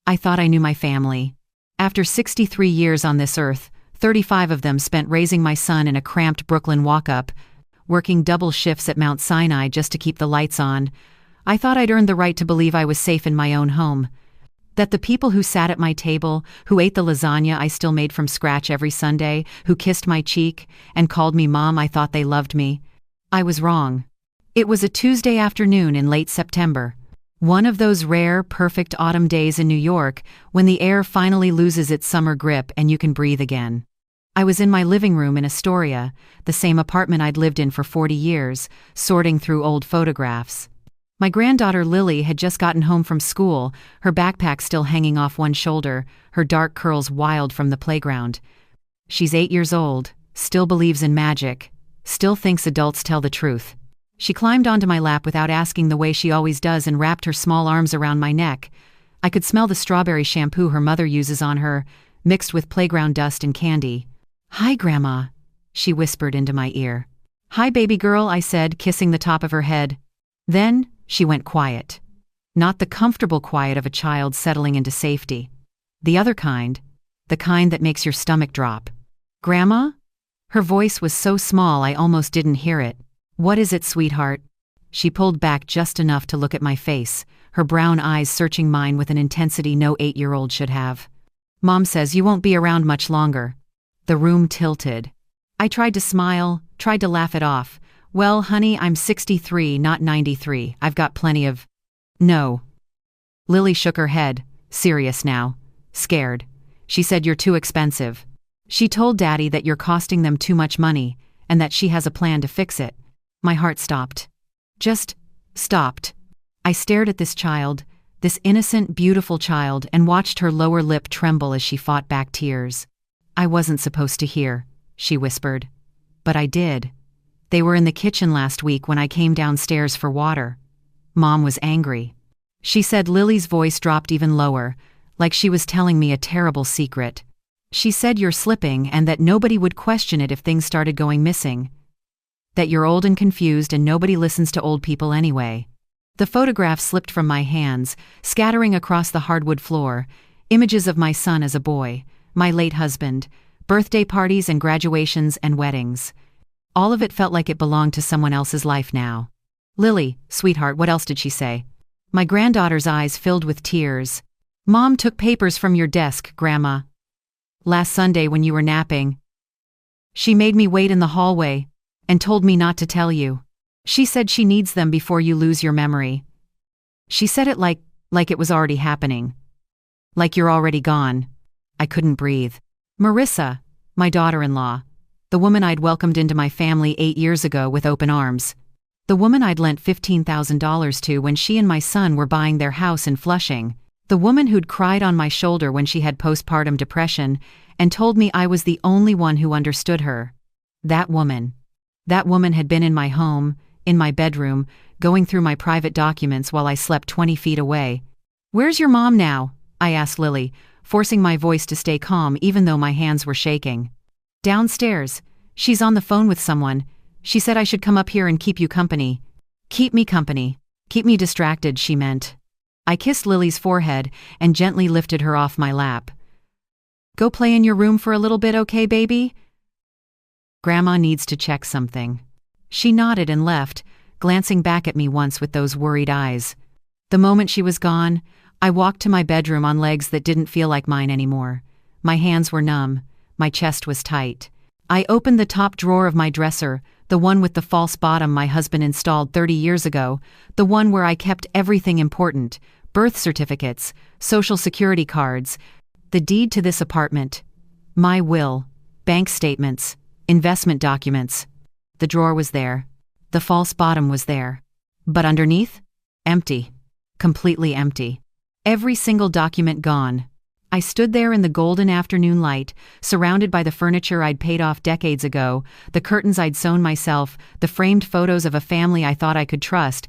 I thought I knew my family. After 63 years on this earth, 35 of them spent raising my son in a cramped Brooklyn walk-up, working double shifts at Mount Sinai just to keep the lights on. I thought I'd earned the right to believe I was safe in my own home. That the people who sat at my table, who ate the lasagna I still made from scratch every Sunday, who kissed my cheek and called me Mom, I thought they loved me. I was wrong. It was a Tuesday afternoon in late September. One of those rare, perfect autumn days in New York when the air finally loses its summer grip and you can breathe again. I was in my living room in Astoria, the same apartment I'd lived in for 40 years, sorting through old photographs. My granddaughter Lily had just gotten home from school, her backpack still hanging off one shoulder, her dark curls wild from the playground. She's 8 years old, still believes in magic, still thinks adults tell the truth. She climbed onto my lap without asking the way she always does and wrapped her small arms around my neck. I could smell the strawberry shampoo her mother uses on her, mixed with playground dust and candy. "Hi, Grandma," she whispered into my ear. "Hi, baby girl," I said, kissing the top of her head. Then she went quiet. Not the comfortable quiet of a child settling into safety. The other kind. The kind that makes your stomach drop. "Grandma?" Her voice was so small I almost didn't hear it. "What is it, sweetheart?" She pulled back just enough to look at my face, her brown eyes searching mine with an intensity no 8-year-old should have. "Mom says you won't be around much longer." The room tilted. I tried to smile, tried to laugh it off. "Well, honey, I'm 63, not 93. I've got plenty of—" "No." Lily shook her head, serious now, scared. She said, "You're too expensive." She told Daddy that you're costing them too much money, and that she has a plan to fix it. My heart stopped. Just stopped. I stared at this child, this innocent, beautiful child, and watched her lower lip tremble as she fought back tears. "I wasn't supposed to hear," she whispered. "But I did. They were in the kitchen last week when I came downstairs for water. Mom was angry." She said. Lily's voice dropped even lower, like she was telling me a terrible secret. "She said you're slipping and that nobody would question it if things started going missing. That you're old and confused and nobody listens to old people anyway." The photograph slipped from my hands, scattering across the hardwood floor, images of my son as a boy, my late husband, birthday parties and graduations and weddings. All of it felt like it belonged to someone else's life now. "Lily, sweetheart, what else did she say?" My granddaughter's eyes filled with tears. "Mom took papers from your desk, Grandma. Last Sunday when you were napping. She made me wait in the hallway and told me not to tell you. She said she needs them before you lose your memory." She said it like it was already happening. Like you're already gone. I couldn't breathe. Marissa, my daughter-in-law, the woman I'd welcomed into my family 8 years ago with open arms. The woman I'd lent $15,000 to when she and my son were buying their house in Flushing. The woman who'd cried on my shoulder when she had postpartum depression and told me I was the only one who understood her. That woman. That woman had been in my home, in my bedroom, going through my private documents while I slept 20 feet away. "Where's your mom now?" I asked Lily, forcing my voice to stay calm even though my hands were shaking. "Downstairs. She's on the phone with someone. She said I should come up here and keep you company." "Keep me company. Keep me distracted," she meant. I kissed Lily's forehead and gently lifted her off my lap. "Go play in your room for a little bit, okay, baby? Grandma needs to check something." She nodded and left, glancing back at me once with those worried eyes. The moment she was gone, I walked to my bedroom on legs that didn't feel like mine anymore. My hands were numb. My chest was tight. I opened the top drawer of my dresser, the one with the false bottom my husband installed 30 years ago, the one where I kept everything important: birth certificates, social security cards, the deed to this apartment, my will, bank statements, investment documents. The drawer was there. The false bottom was there. But underneath? Empty. Completely empty. Every single document gone. I stood there in the golden afternoon light, surrounded by the furniture I'd paid off decades ago, the curtains I'd sewn myself, the framed photos of a family I thought I could trust,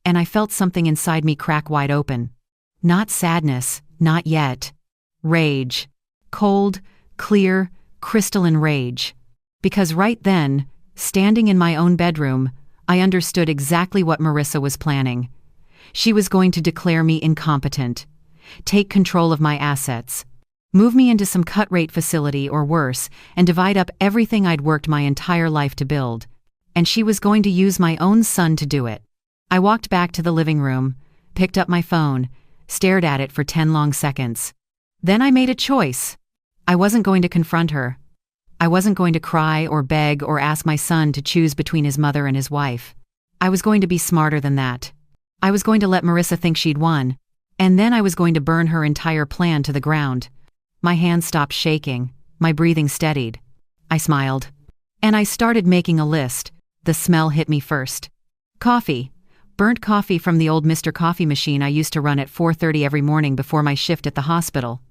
and I felt something inside me crack wide open. Not sadness, not yet. Rage. Cold, clear, crystalline rage. Because right then, standing in my own bedroom, I understood exactly what Marissa was planning. She was going to declare me incompetent. take control of my assets, move me into some cut-rate facility or worse, and divide up everything I'd worked my entire life to build. And she was going to use my own son to do it. I walked back to the living room, picked up my phone, stared at it for 10 long seconds. Then I made a choice. I wasn't going to confront her. I wasn't going to cry or beg or ask my son to choose between his mother and his wife. I was going to be smarter than that. I was going to let Marissa think she'd won, and then I was going to burn her entire plan to the ground. My hands stopped shaking, my breathing steadied. I smiled. And I started making a list. The smell hit me first. Coffee. Burnt coffee from the old Mr. Coffee machine I used to run at 4:30 every morning before my shift at the hospital.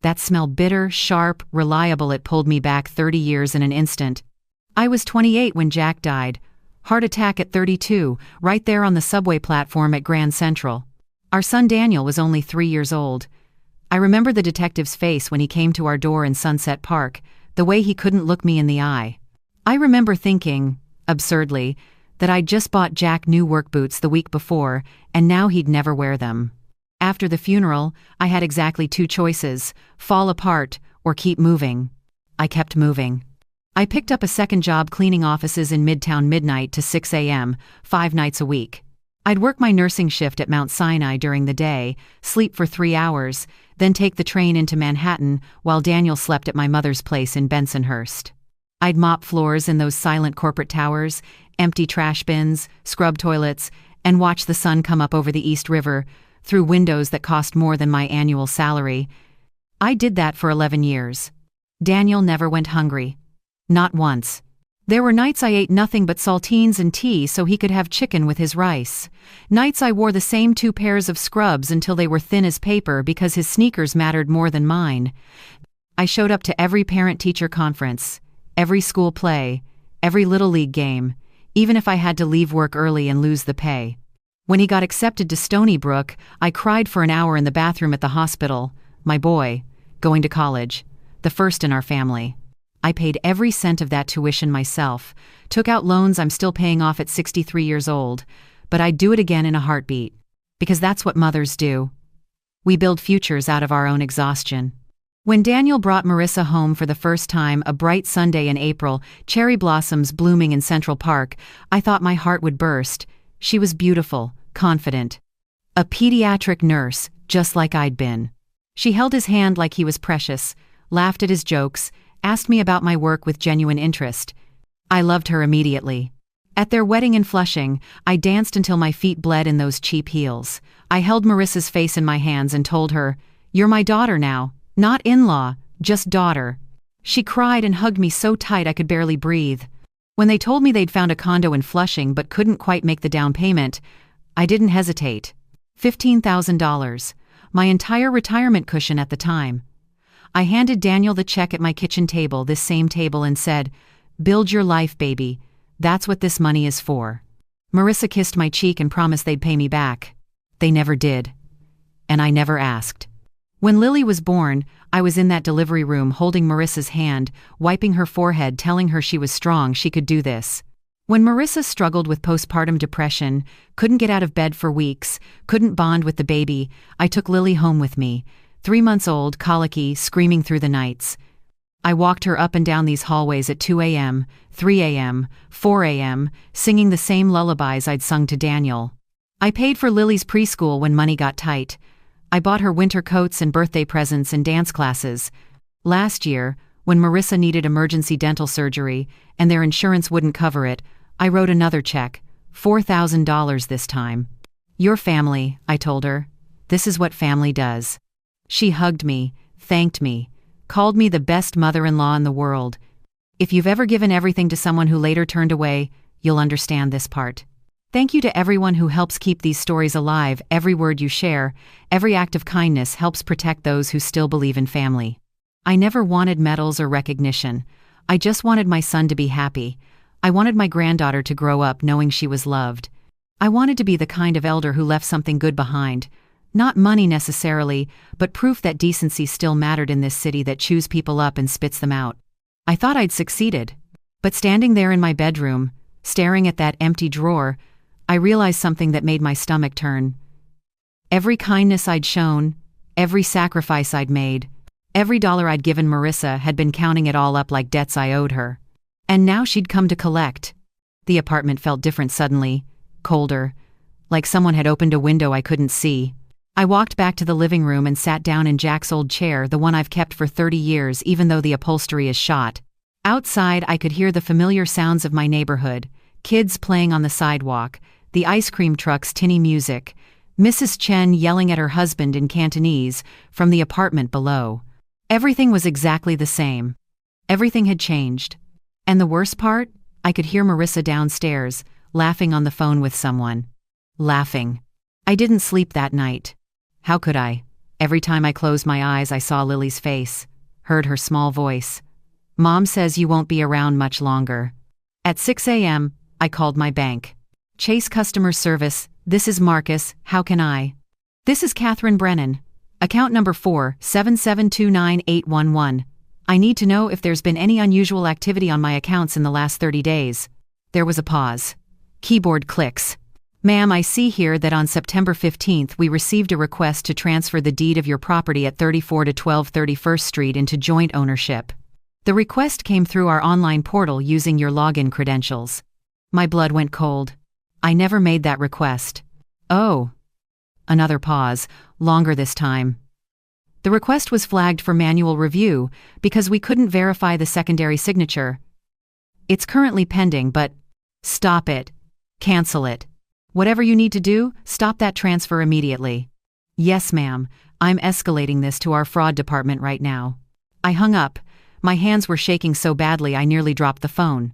That smelled bitter, sharp, reliable. It pulled me back 30 years in an instant. I was 28 when Jack died. Heart attack at 32, right there on the subway platform at Grand Central. Our son Daniel was only 3 years old. I remember the detective's face when he came to our door in Sunset Park, the way he couldn't look me in the eye. I remember thinking, absurdly, that I'd just bought Jack new work boots the week before, and now he'd never wear them. After the funeral, I had exactly 2 choices: fall apart or keep moving. I kept moving. I picked up a second job cleaning offices in Midtown midnight to 6 a.m., 5 nights a week. I'd work my nursing shift at Mount Sinai during the day, sleep for 3 hours, then take the train into Manhattan while Daniel slept at my mother's place in Bensonhurst. I'd mop floors in those silent corporate towers, empty trash bins, scrub toilets, and watch the sun come up over the East River through windows that cost more than my annual salary. I did that for 11 years. Daniel never went hungry. Not once. There were nights I ate nothing but saltines and tea so he could have chicken with his rice. Nights I wore the same 2 pairs of scrubs until they were thin as paper because his sneakers mattered more than mine. I showed up to every parent-teacher conference, every school play, every Little League game, even if I had to leave work early and lose the pay. When he got accepted to Stony Brook, I cried for an hour in the bathroom at the hospital. My boy, going to college, the first in our family. I paid every cent of that tuition myself, took out loans I'm still paying off at 63 years old, but I'd do it again in a heartbeat. Because that's what mothers do. We build futures out of our own exhaustion. When Daniel brought Marissa home for the first time, a bright Sunday in April, cherry blossoms blooming in Central Park, I thought my heart would burst. She was beautiful, confident. A pediatric nurse, just like I'd been. She held his hand like he was precious, laughed at his jokes, asked me about my work with genuine interest. I loved her immediately. At their wedding in Flushing, I danced until my feet bled in those cheap heels. I held Marissa's face in my hands and told her, "You're my daughter now, not in-law, just daughter." She cried and hugged me so tight I could barely breathe. When they told me they'd found a condo in Flushing but couldn't quite make the down payment, I didn't hesitate. $15,000, my entire retirement cushion at the time. I handed Daniel the check at my kitchen table, this same table, and said, "Build your life, baby. That's what this money is for." Marissa kissed my cheek and promised they'd pay me back. They never did. And I never asked. When Lily was born, I was in that delivery room holding Marissa's hand, wiping her forehead, telling her she was strong, she could do this. When Marissa struggled with postpartum depression, couldn't get out of bed for weeks, couldn't bond with the baby, I took Lily home with me. 3 months old, colicky, screaming through the nights. I walked her up and down these hallways at 2 a.m., 3 a.m., 4 a.m., singing the same lullabies I'd sung to Daniel. I paid for Lily's preschool when money got tight. I bought her winter coats and birthday presents and dance classes. Last year, when Marissa needed emergency dental surgery and their insurance wouldn't cover it, I wrote another check, $4,000 this time. "Your family," I told her. "This is what family does." She hugged me, thanked me, called me the best mother-in-law in the world. If you've ever given everything to someone who later turned away, you'll understand this part. Thank you to everyone who helps keep these stories alive. Every word you share, every act of kindness helps protect those who still believe in family. I never wanted medals or recognition. I just wanted my son to be happy. I wanted my granddaughter to grow up knowing she was loved. I wanted to be the kind of elder who left something good behind. Not money necessarily, but proof that decency still mattered in this city that chews people up and spits them out. I thought I'd succeeded. But standing there in my bedroom, staring at that empty drawer, I realized something that made my stomach turn. Every kindness I'd shown, Every sacrifice I'd made, every dollar I'd given Marissa had been counting it all up like debts I owed her. And now she'd come to collect. The apartment felt different suddenly, colder, like someone had opened a window I couldn't see. I walked back to the living room and sat down in Jack's old chair, the one I've kept for 30 years even though the upholstery is shot. Outside I could hear the familiar sounds of my neighborhood, kids playing on the sidewalk, the ice cream truck's tinny music, Mrs. Chen yelling at her husband in Cantonese from the apartment below. Everything was exactly the same. Everything had changed. And the worst part? I could hear Marissa downstairs, laughing on the phone with someone. Laughing. I didn't sleep that night. How could I? Every time I closed my eyes I saw Lily's face, heard her small voice. Mom says you won't be around much longer. At 6 a.m., I called my bank. Chase Customer Service, this is Marcus, how can I? This is Catherine Brennan. Account number 477298811. I need to know if there's been any unusual activity on my accounts in the last 30 days. There was a pause. Keyboard clicks. Ma'am, I see here that on September 15th we received a request to transfer the deed of your property at 34 to 12 31st Street into joint ownership. The request came through our online portal using your login credentials. My blood went cold. I never made that request. Oh. Another pause, longer this time. The request was flagged for manual review because we couldn't verify the secondary signature. It's currently pending, but stop it. Cancel it. Whatever you need to do, stop that transfer immediately. Yes, ma'am, I'm escalating this to our fraud department right now. I hung up. My hands were shaking so badly I nearly dropped the phone.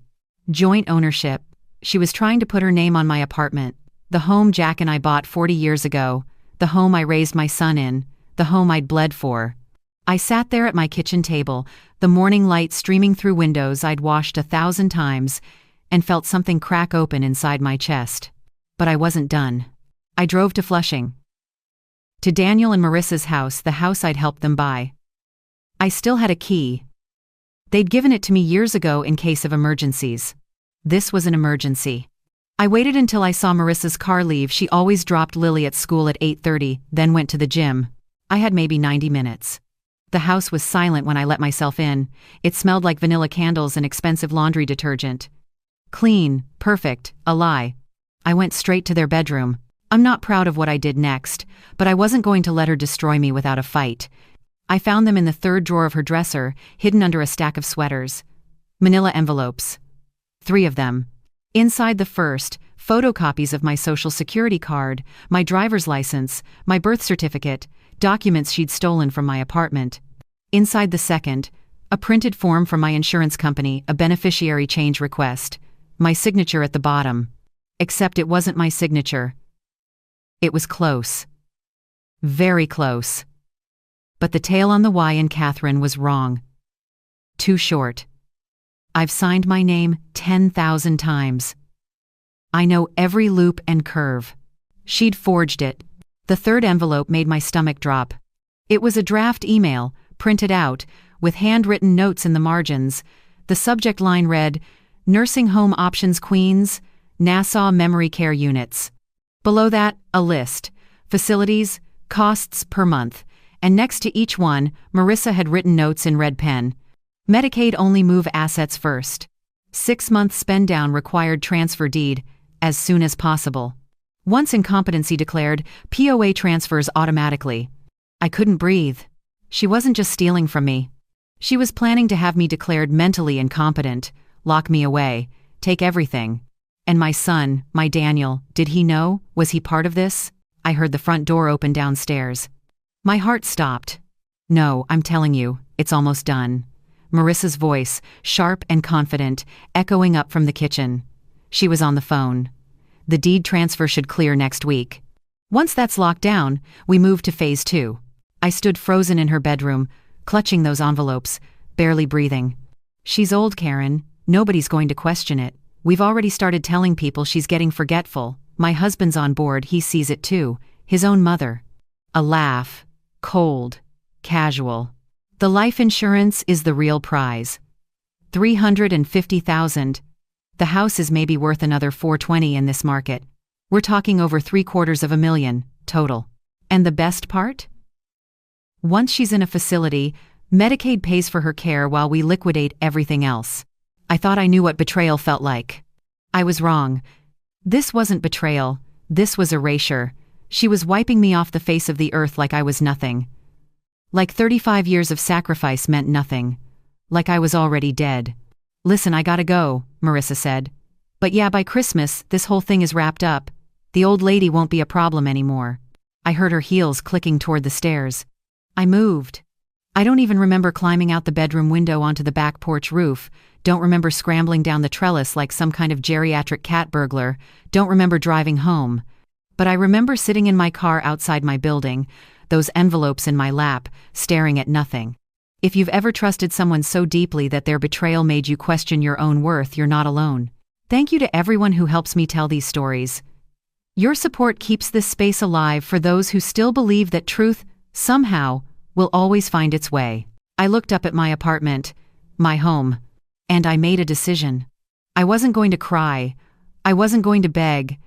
Joint ownership. She was trying to put her name on my apartment. The home Jack and I bought 40 years ago. The home I raised my son in. The home I'd bled for. I sat there at my kitchen table, the morning light streaming through windows I'd washed 1,000 times, and felt something crack open inside my chest. But I wasn't done. I drove to Flushing. To Daniel and Marissa's house, the house I'd helped them buy. I still had a key. They'd given it to me years ago in case of emergencies. This was an emergency. I waited until I saw Marissa's car leave. She always dropped Lily at school at 8:30, then went to the gym. I had maybe 90 minutes. The house was silent when I let myself in. It smelled like vanilla candles and expensive laundry detergent. Clean, perfect, a lie. I went straight to their bedroom. I'm not proud of what I did next, but I wasn't going to let her destroy me without a fight. I found them in the third drawer of her dresser, hidden under a stack of sweaters. Manila envelopes. 3 of them. Inside the first, photocopies of my social security card, my driver's license, my birth certificate, documents she'd stolen from my apartment. Inside the second, a printed form from my insurance company, a beneficiary change request. My signature at the bottom. Except it wasn't my signature. It was close. Very close. But the tail on the Y in Catherine was wrong. Too short. I've signed my name 10,000 times. I know every loop and curve. She'd forged it. The third envelope made my stomach drop. It was a draft email, printed out, with handwritten notes in the margins. The subject line read, Nursing Home Options Queens, Nassau Memory Care Units. Below that, a list. Facilities, costs per month. And next to each one, Marissa had written notes in red pen. Medicaid only move assets first. 6-month spend down required transfer deed, as soon as possible. Once incompetency declared, POA transfers automatically. I couldn't breathe. She wasn't just stealing from me. She was planning to have me declared mentally incompetent, lock me away, take everything. And my son, my Daniel, did he know? Was he part of this? I heard the front door open downstairs. My heart stopped. No, I'm telling you, it's almost done. Marissa's voice, sharp and confident, echoing up from the kitchen. She was on the phone. The deed transfer should clear next week. Once that's locked down, we move to phase 2. I stood frozen in her bedroom, clutching those envelopes, barely breathing. She's old, Karen. Nobody's going to question it. We've already started telling people she's getting forgetful. My husband's on board, he sees it too. His own mother. A laugh. Cold. Casual. The life insurance is the real prize. $350,000. The house is maybe worth another $420,000 in this market. We're talking over $750,000 total. And the best part? Once she's in a facility, Medicaid pays for her care while we liquidate everything else. I thought I knew what betrayal felt like. I was wrong. This wasn't betrayal, this was erasure. She was wiping me off the face of the earth like I was nothing. Like 35 years of sacrifice meant nothing. Like I was already dead. "Listen, I gotta go," Marissa said. "But yeah, by Christmas, this whole thing is wrapped up. The old lady won't be a problem anymore." I heard her heels clicking toward the stairs. I moved. I don't even remember climbing out the bedroom window onto the back porch roof, don't remember scrambling down the trellis like some kind of geriatric cat burglar, don't remember driving home. But I remember sitting in my car outside my building, those envelopes in my lap, staring at nothing. If you've ever trusted someone so deeply that their betrayal made you question your own worth, you're not alone. Thank you to everyone who helps me tell these stories. Your support keeps this space alive for those who still believe that truth, somehow, will always find its way. I looked up at my apartment, my home, and I made a decision. I wasn't going to cry. I wasn't going to beg.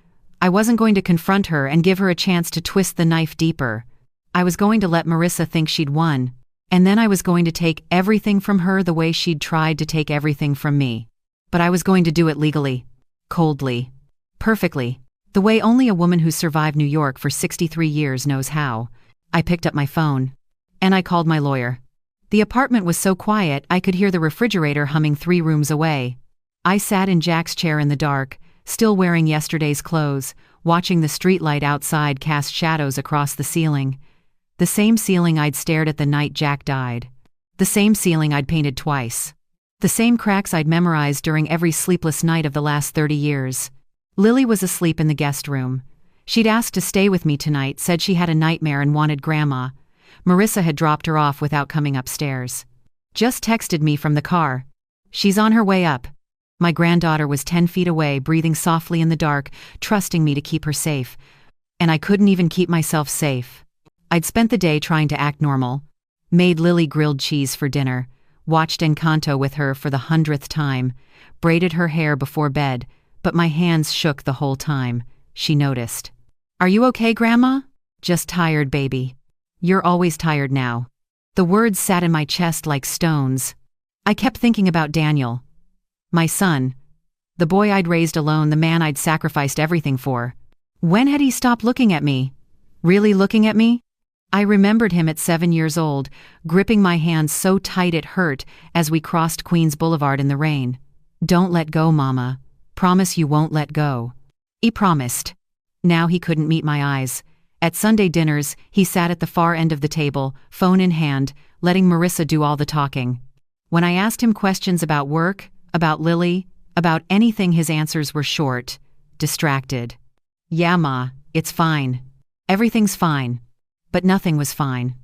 I wasn't going to confront her and give her a chance to twist the knife deeper. I was going to let Marissa think she'd won, and then I was going to take everything from her the way she'd tried to take everything from me. But I was going to do it legally, coldly, perfectly, the way only a woman who's survived New York for 63 years knows how. I picked up my phone, and I called my lawyer. The apartment was so quiet I could hear the refrigerator humming 3 rooms away. I sat in Jack's chair in the dark, still wearing yesterday's clothes, watching the streetlight outside cast shadows across the ceiling. The same ceiling I'd stared at the night Jack died. The same ceiling I'd painted twice. The same cracks I'd memorized during every sleepless night of the last 30 years. Lily was asleep in the guest room. She'd asked to stay with me tonight, said she had a nightmare and wanted Grandma. Marissa had dropped her off without coming upstairs. Just texted me from the car. "She's on her way up." My granddaughter was 10 feet away, breathing softly in the dark, trusting me to keep her safe. And I couldn't even keep myself safe. I'd spent the day trying to act normal. Made Lily grilled cheese for dinner. Watched Encanto with her for the 100th time. Braided her hair before bed, but my hands shook the whole time. She noticed. "Are you okay, Grandma?" "Just tired, baby." "You're always tired now." The words sat in my chest like stones. I kept thinking about Daniel. My son. The boy I'd raised alone, the man I'd sacrificed everything for. When had he stopped looking at me? Really looking at me? I remembered him at 7 years old, gripping my hand so tight it hurt as we crossed Queens Boulevard in the rain. "Don't let go, Mama. Promise you won't let go." He promised. Now he couldn't meet my eyes. At Sunday dinners, he sat at the far end of the table, phone in hand, letting Marissa do all the talking. When I asked him questions about work, about Lily, about anything, his answers were short, distracted. "Yeah, Ma, it's fine. Everything's fine." But nothing was fine.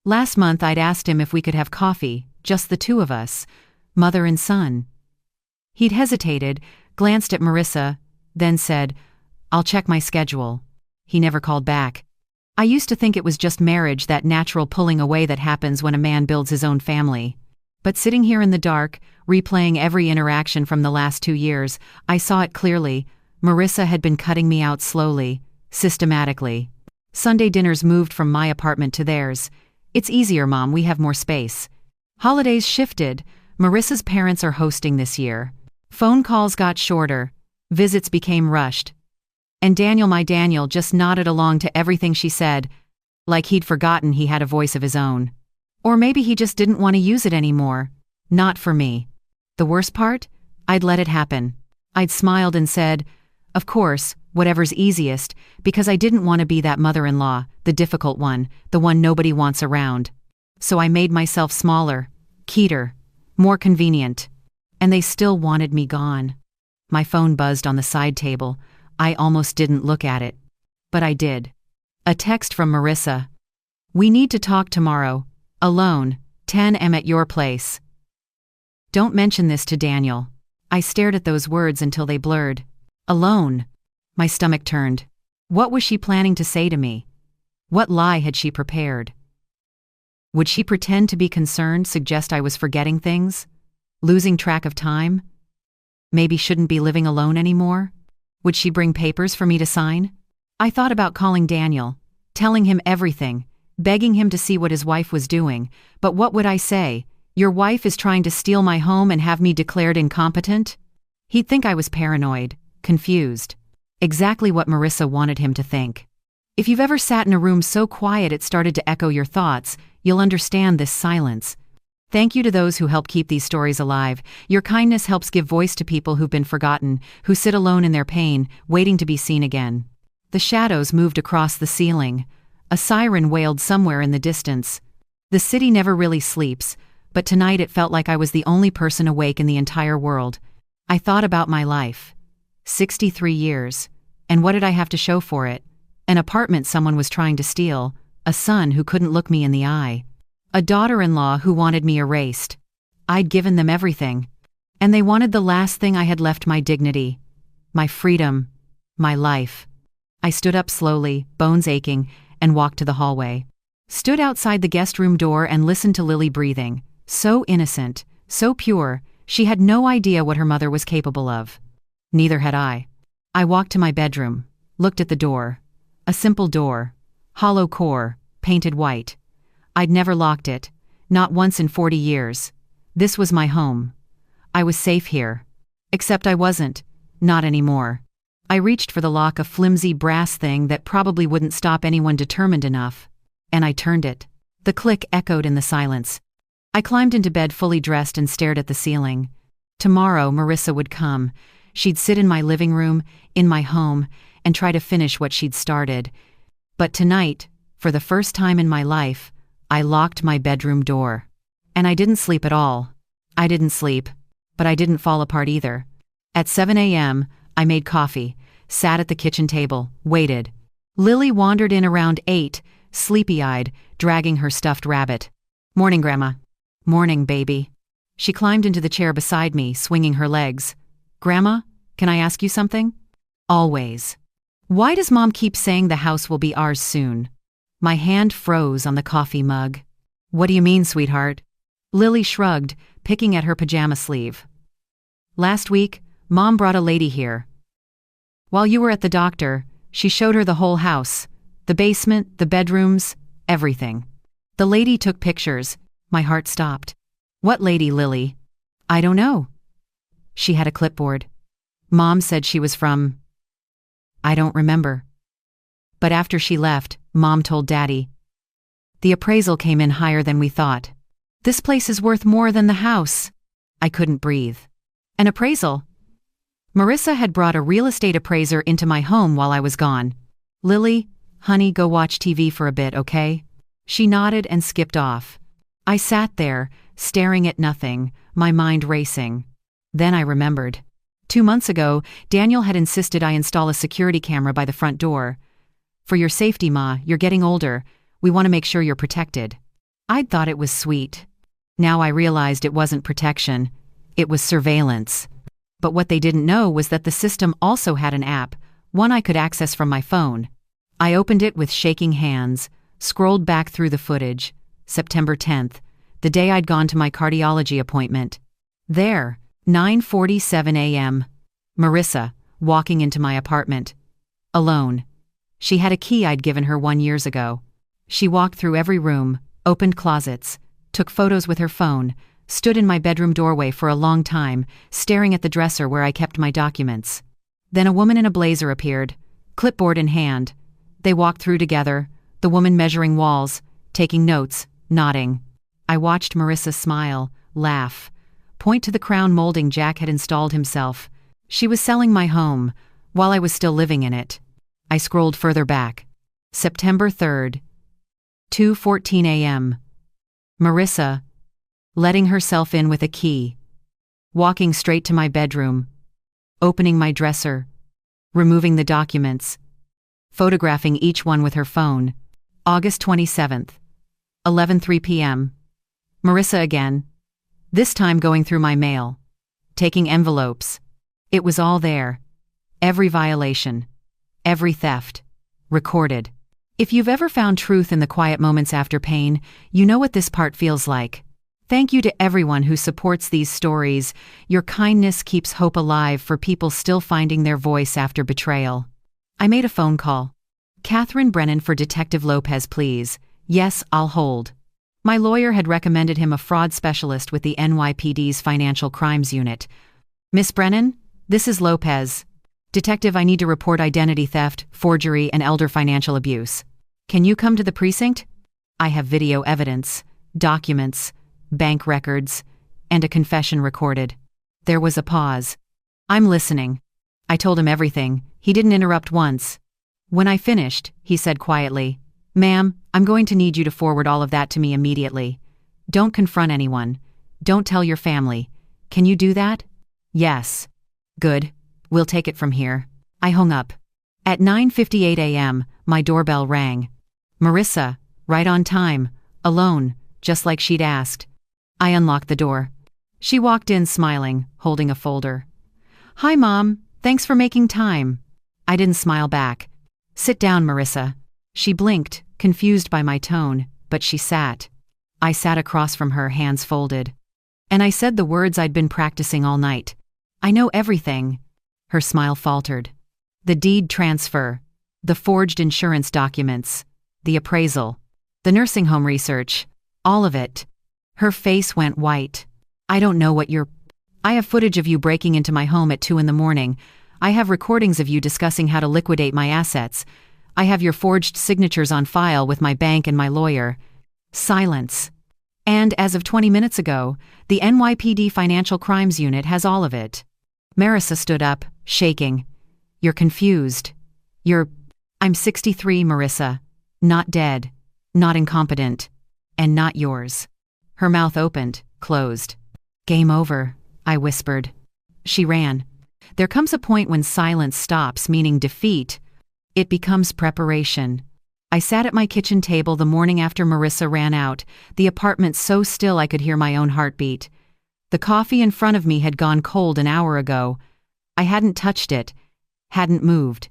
Last month I'd asked him if we could have coffee, just the 2 of us, mother and son. He'd hesitated, glanced at Marissa, then said, "I'll check my schedule." He never called back. I used to think it was just marriage, that natural pulling away that happens when a man builds his own family. But sitting here in the dark, replaying every interaction from the last 2 years, I saw it clearly. Marissa had been cutting me out slowly, systematically. Sunday dinners moved from my apartment to theirs. "It's easier, Mom, we have more space." Holidays shifted. Marissa's parents are hosting this year. Phone calls got shorter. Visits became rushed. And Daniel, my Daniel, just nodded along to everything she said, like he'd forgotten he had a voice of his own. Or maybe he just didn't want to use it anymore. Not for me. The worst part? I'd let it happen. I'd smiled and said, "Of course, whatever's easiest," because I didn't want to be that mother-in-law, the difficult one, the one nobody wants around. So I made myself smaller, cuter, more convenient. And they still wanted me gone. My phone buzzed on the side table. I almost didn't look at it. But I did. A text from Marissa. "We need to talk tomorrow. Alone, 10 am at your place. Don't mention this to Daniel." I stared at those words until they blurred. Alone. My stomach turned. What was she planning to say to me? What lie had she prepared? Would she pretend to be concerned, suggest I was forgetting things? Losing track of time? Maybe shouldn't be living alone anymore? Would she bring papers for me to sign? I thought about calling Daniel, telling him everything, begging him to see what his wife was doing. But what would I say? Your wife is trying to steal my home and have me declared incompetent? He'd think I was paranoid, confused. Exactly what Marissa wanted him to think. If you've ever sat in a room so quiet it started to echo your thoughts, you'll understand this silence. Thank you to those who help keep these stories alive. Your kindness helps give voice to people who've been forgotten, who sit alone in their pain, waiting to be seen again. The shadows moved across the ceiling. A siren wailed somewhere in the distance. The city never really sleeps, but tonight it felt like I was the only person awake in the entire world. I thought about my life. 63 years. And what did I have to show for it? An apartment someone was trying to steal, a son who couldn't look me in the eye, a daughter-in-law who wanted me erased. I'd given them everything. And they wanted the last thing I had left: my dignity, my freedom, my life. I stood up slowly, bones aching, and walked to the hallway. Stood outside the guest room door and listened to Lily breathing. So innocent, so pure, she had no idea what her mother was capable of. Neither had I. I walked to my bedroom, looked at the door. A simple door, hollow core, painted white. I'd never locked it, not once in 40 years. This was my home. I was safe here. Except I wasn't, not anymore. I reached for the lock, a flimsy brass thing that probably wouldn't stop anyone determined enough. And I turned it. The click echoed in the silence. I climbed into bed fully dressed and stared at the ceiling. Tomorrow Marissa would come. She'd sit in my living room, in my home, and try to finish what she'd started. But tonight, for the first time in my life, I locked my bedroom door. And I didn't sleep at all. I didn't sleep, but I didn't fall apart either. At 7 a.m., I made coffee, sat at the kitchen table, waited. Lily wandered in around 8, sleepy-eyed, dragging her stuffed rabbit. "Morning, Grandma." "Morning, baby." She climbed into the chair beside me, swinging her legs. "Grandma, can I ask you something?" "Always." "Why does Mom keep saying the house will be ours soon?" My hand froze on the coffee mug. "What do you mean, sweetheart?" Lily shrugged, picking at her pajama sleeve. "Last week, Mom brought a lady here. While you were at the doctor, she showed her the whole house. The basement, the bedrooms, everything. The lady took pictures." My heart stopped. "What lady, Lily?" "I don't know." "She had a clipboard. Mom said she was from—" "I don't remember." But after she left, Mom told Daddy. "The appraisal came in higher than we thought. This place is worth more than the house." I couldn't breathe. "An appraisal?" Marissa had brought a real estate appraiser into my home while I was gone. "Lily, honey, go watch TV for a bit, okay?" She nodded and skipped off. I sat there, staring at nothing, my mind racing. Then I remembered. 2 months ago, Daniel had insisted I install a security camera by the front door. "For your safety, Ma, you're getting older. We want to make sure you're protected." I'd thought it was sweet. Now I realized it wasn't protection. It was surveillance. But what they didn't know was that the system also had an app, one I could access from my phone. I opened it with shaking hands, scrolled back through the footage. September 10th, the day I'd gone to my cardiology appointment. There, 9:47 a.m. Marissa, walking into my apartment. Alone. She had a key I'd given her 1 year ago. She walked through every room, opened closets, took photos with her phone, stood in my bedroom doorway for a long time, staring at the dresser where I kept my documents. Then a woman in a blazer appeared, clipboard in hand. They walked through together, the woman measuring walls, taking notes, nodding. I watched Marissa smile, laugh, point to the crown molding Jack had installed himself. She was selling my home, while I was still living in it. I scrolled further back. September 3rd, 2:14 a.m. Marissa, letting herself in with a key, walking straight to my bedroom, opening my dresser, removing the documents, photographing each one with her phone. August 27th, 11:03 p.m. Marissa again, this time going through my mail, taking envelopes. It was all there. Every violation, every theft, recorded. If you've ever found truth in the quiet moments after pain, you know what this part feels like. Thank you to everyone who supports these stories. Your kindness keeps hope alive for people still finding their voice after betrayal. I made a phone call. "Catherine Brennan for Detective Lopez, please. Yes, I'll hold. My lawyer had recommended him a fraud specialist with the NYPD's Financial Crimes Unit. Miss Brennan, this is Lopez. Detective, I need to report identity theft, forgery, and elder financial abuse. Can you come to the precinct? I have video evidence, documents, bank records, and a confession recorded. There was a pause. I'm listening. I told him everything. He didn't interrupt once. When I finished, he said quietly, "Ma'am, I'm going to need you to forward all of that to me immediately. Don't confront anyone. Don't tell your family. Can you do that?" "Yes." "Good. We'll take it from here." I hung up. At 9:58 a.m., my doorbell rang. Marissa, right on time, alone, just like she'd asked. I unlocked the door. She walked in smiling, holding a folder. "Hi, Mom. Thanks for making time." I didn't smile back. "Sit down, Marissa." She blinked, confused by my tone, but she sat. I sat across from her, hands folded. And I said the words I'd been practicing all night. "I know everything." Her smile faltered. "The deed transfer, the forged insurance documents, the appraisal, the nursing home research, all of it." Her face went white. "I don't know what you're... I have footage of you breaking into my home at 2 a.m. I have recordings of you discussing how to liquidate my assets. I have your forged signatures on file with my bank and my lawyer." Silence. "And as of 20 minutes ago, the NYPD Financial Crimes Unit has all of it." Marissa stood up, shaking. "You're confused. I'm 63, Marissa. Not dead. Not incompetent. And not yours." Her mouth opened, closed. "Game over," I whispered. She ran. There comes a point when silence stops meaning defeat. It becomes preparation. I sat at my kitchen table the morning after Marissa ran out, the apartment so still I could hear my own heartbeat. The coffee in front of me had gone cold an hour ago. I hadn't touched it, hadn't moved.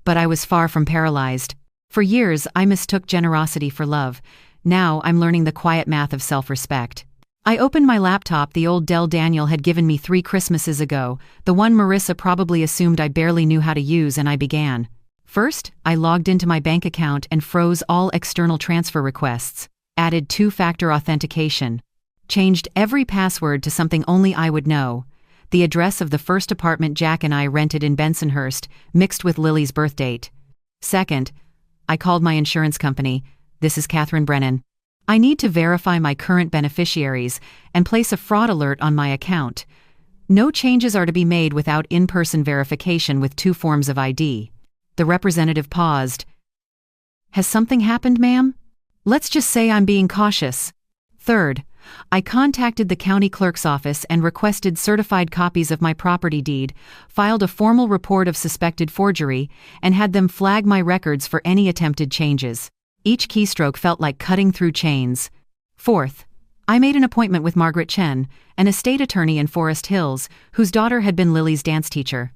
But I was far from paralyzed. For years, I mistook generosity for love. Now I'm learning the quiet math of self-respect. I opened my laptop the old Dell Daniel had given me 3 Christmases ago, the one Marissa probably assumed I barely knew how to use, and I began. First, I logged into my bank account and froze all external transfer requests, added 2-factor authentication, changed every password to something only I would know, the address of the first apartment Jack and I rented in Bensonhurst, mixed with Lily's birth date. Second, I called my insurance company. "This is Catherine Brennan. I need to verify my current beneficiaries and place a fraud alert on my account. No changes are to be made without in-person verification with 2 forms of ID." The representative paused. "Has something happened, ma'am?" "Let's just say I'm being cautious." Third, I contacted the county clerk's office and requested certified copies of my property deed, filed a formal report of suspected forgery, and had them flag my records for any attempted changes. Each keystroke felt like cutting through chains. Fourth, I made an appointment with Margaret Chen, an estate attorney in Forest Hills, whose daughter had been Lily's dance teacher.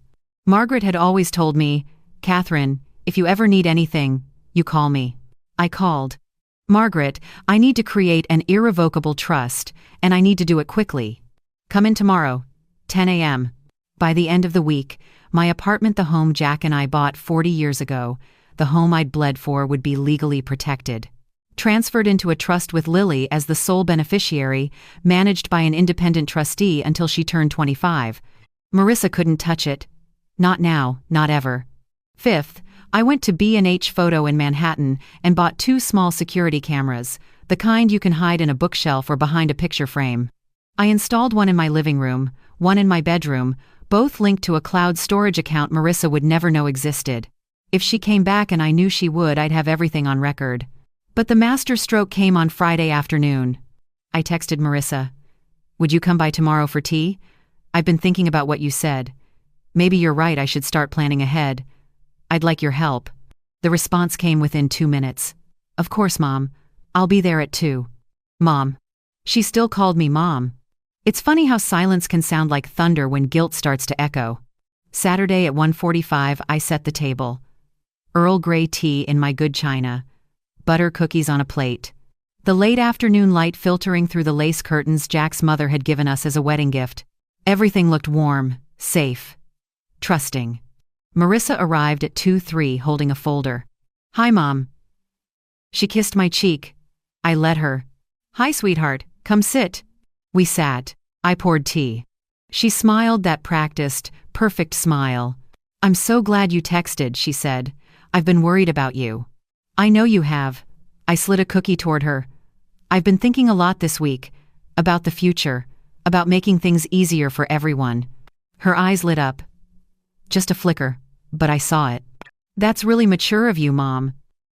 Margaret had always told me, "Catherine, if you ever need anything, you call me." I called. "Margaret, I need to create an irrevocable trust, and I need to do it quickly. Come in tomorrow, 10 a.m. By the end of the week, my apartment, the home Jack and I bought 40 years ago, the home I'd bled for, would be legally protected. Transferred into a trust with Lily as the sole beneficiary, managed by an independent trustee until she turned 25. Marissa couldn't touch it. Not now, not ever. Fifth, I went to B&H Photo in Manhattan and bought 2 small security cameras, the kind you can hide in a bookshelf or behind a picture frame. I installed one in my living room, one in my bedroom, both linked to a cloud storage account Marissa would never know existed. If she came back, and I knew she would, I'd have everything on record. But the masterstroke came on Friday afternoon. I texted Marissa. "Would you come by tomorrow for tea? I've been thinking about what you said. Maybe you're right, I should start planning ahead. I'd like your help." The response came within 2 minutes. "Of course, Mom. I'll be there at 2. Mom. She still called me Mom. It's funny how silence can sound like thunder when guilt starts to echo. Saturday at 1:45, I set the table. Earl Grey tea in my good china. Butter cookies on a plate. The late afternoon light filtering through the lace curtains Jack's mother had given us as a wedding gift. Everything looked warm, safe, trusting. Marissa arrived at 2:03 holding a folder. "Hi, Mom." She kissed my cheek. I let her. "Hi, sweetheart, come sit." We sat. I poured tea. She smiled that practiced, perfect smile. "I'm so glad you texted," she said. "I've been worried about you." "I know you have." I slid a cookie toward her. "I've been thinking a lot this week. About the future. About making things easier for everyone." Her eyes lit up. Just a flicker, but I saw it. "That's really mature of you, Mom."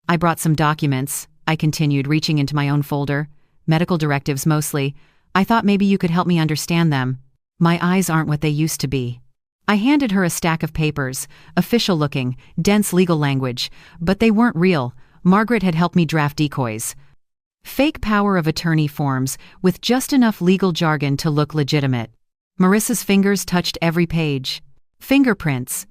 I brought some documents, I continued, reaching into my own folder. Medical directives mostly. "I thought maybe you could help me understand them. My eyes aren't what they used to be." I handed her a stack of papers, official looking, dense legal language, but they weren't real. Margaret had helped me draft decoys. Fake power of attorney forms with just enough legal jargon to look legitimate. Marissa's fingers touched every page. Fingerprints.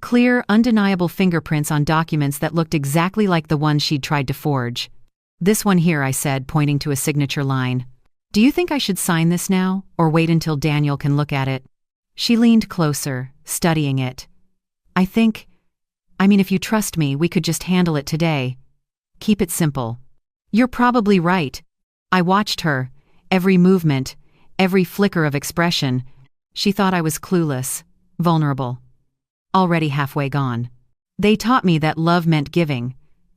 Clear, undeniable fingerprints on documents that looked exactly like the ones she'd tried to forge. "This one here," I said, pointing to a signature line. "Do you think I should sign this now, or wait until Daniel can look at it?" She leaned closer, studying it. I mean, if you trust me, we could just handle it today. Keep it simple." "You're probably right." I watched her. Every movement, every flicker of expression. She thought I was clueless, vulnerable. Already halfway gone. They taught me that love meant giving.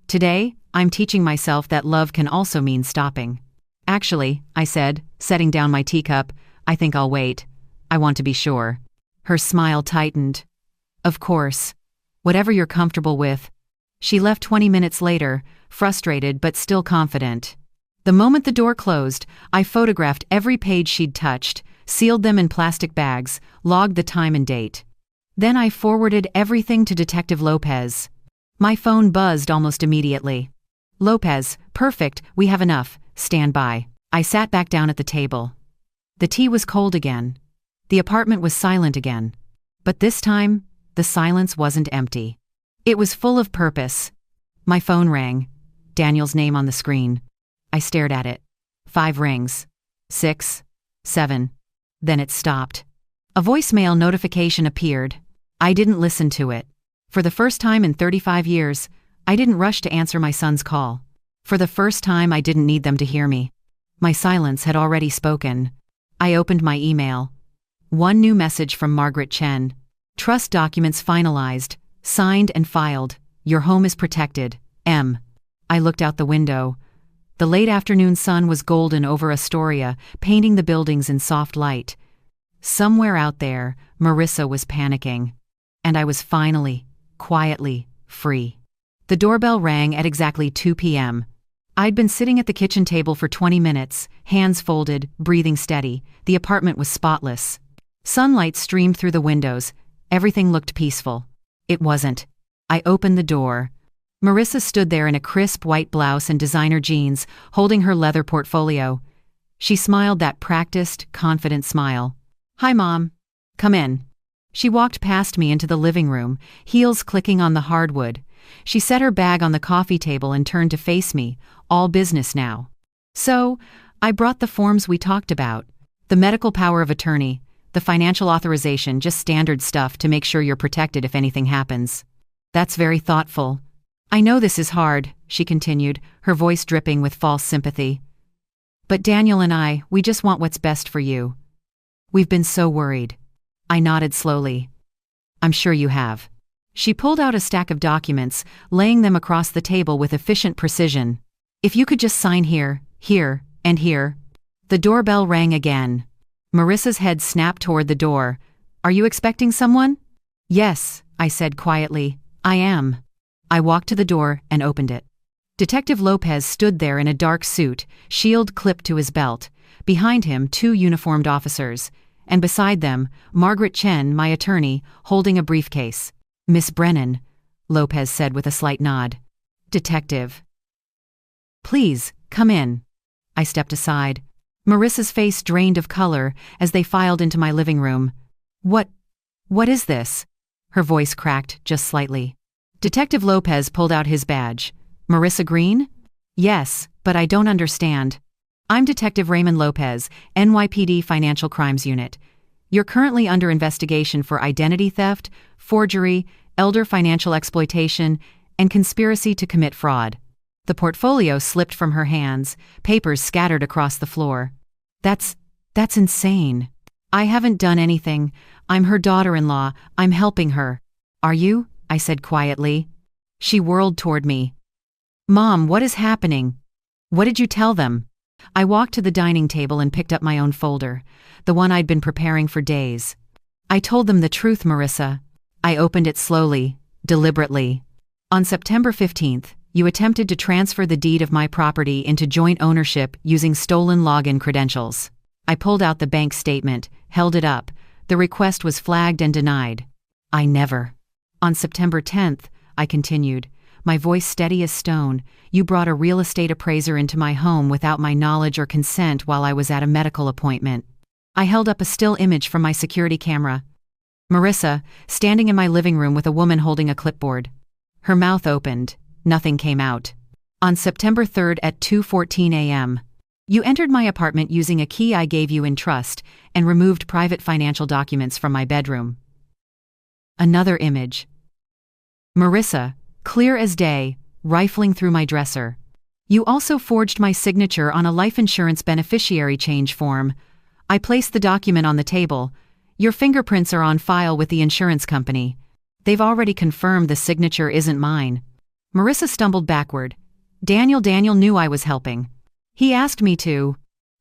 Today, I'm teaching myself that love can also mean stopping. "Actually," I said, setting down my teacup, "I think I'll wait. I want to be sure." Her smile tightened. "Of course. Whatever you're comfortable with." She left 20 minutes later, frustrated but still confident. The moment the door closed, I photographed every page she'd touched, sealed them in plastic bags, logged the time and date. Then I forwarded everything to Detective Lopez. My phone buzzed almost immediately. "Lopez, perfect, we have enough. Stand by." I sat back down at the table. The tea was cold again. The apartment was silent again. But this time, the silence wasn't empty. It was full of purpose. My phone rang. Daniel's name on the screen. I stared at it. 5 rings. 6. 7. Then it stopped. A voicemail notification appeared. I didn't listen to it. For the first time in 35 years, I didn't rush to answer my son's call. For the first time, I didn't need them to hear me. My silence had already spoken. I opened my email. One new message from Margaret Chen. "Trust documents finalized, signed and filed. Your home is protected. M." I looked out the window. The late afternoon sun was golden over Astoria, painting the buildings in soft light. Somewhere out there, Marissa was panicking. And I was finally, quietly, free. The doorbell rang at exactly 2 p.m. I'd been sitting at the kitchen table for 20 minutes, hands folded, breathing steady. The apartment was spotless. Sunlight streamed through the windows. Everything looked peaceful. It wasn't. I opened the door. Marissa stood there in a crisp white blouse and designer jeans, holding her leather portfolio. She smiled that practiced, confident smile. "Hi, Mom. Come in." She walked past me into the living room, heels clicking on the hardwood. She set her bag on the coffee table and turned to face me, all business now. "So, I brought the forms we talked about. The medical power of attorney, the financial authorization, just standard stuff to make sure you're protected if anything happens." "That's very thoughtful." "I know this is hard," she continued, her voice dripping with false sympathy. "But Daniel and I, we just want what's best for you. We've been so worried." I nodded slowly. "I'm sure you have." She pulled out a stack of documents, laying them across the table with efficient precision. "If you could just sign here, here, and here." The doorbell rang again. Marissa's head snapped toward the door. "Are you expecting someone?" "Yes," I said quietly. "I am." I walked to the door and opened it. Detective Lopez stood there in a dark suit, shield clipped to his belt. Behind him, 2 uniformed officers. And beside them, Margaret Chen, my attorney, holding a briefcase. "Miss Brennan," Lopez said with a slight nod. "Detective." "Please, come in." I stepped aside. Marissa's face drained of color as they filed into my living room. What is this?" Her voice cracked just slightly. Detective Lopez pulled out his badge. "Marissa Green?" "Yes, but I don't understand." "I'm Detective Raymond Lopez, NYPD Financial Crimes Unit. You're currently under investigation for identity theft, forgery, elder financial exploitation, and conspiracy to commit fraud." The portfolio slipped from her hands, papers scattered across the floor. That's insane. I haven't done anything. I'm her daughter-in-law. I'm helping her. Are you? I said quietly. She whirled toward me. Mom, what is happening? What did you tell them? I walked to the dining table and picked up my own folder, the one I'd been preparing for days. I told them the truth, Marissa. I opened it slowly, deliberately. On September 15th, you attempted to transfer the deed of my property into joint ownership using stolen login credentials. I pulled out the bank statement, held it up. The request was flagged and denied. I never. On September 10th, I continued, my voice steady as stone, you brought a real estate appraiser into my home without my knowledge or consent while I was at a medical appointment. I held up a still image from my security camera. Marissa, standing in my living room with a woman holding a clipboard. Her mouth opened. Nothing came out. On September 3rd at 2:14 a.m., you entered my apartment using a key I gave you in trust and removed private financial documents from my bedroom. Another image. Marissa, clear as day, rifling through my dresser. You also forged my signature on a life insurance beneficiary change form. I placed the document on the table. Your fingerprints are on file with the insurance company. They've already confirmed the signature isn't mine. Marissa stumbled backward. Daniel knew I was helping. He asked me to.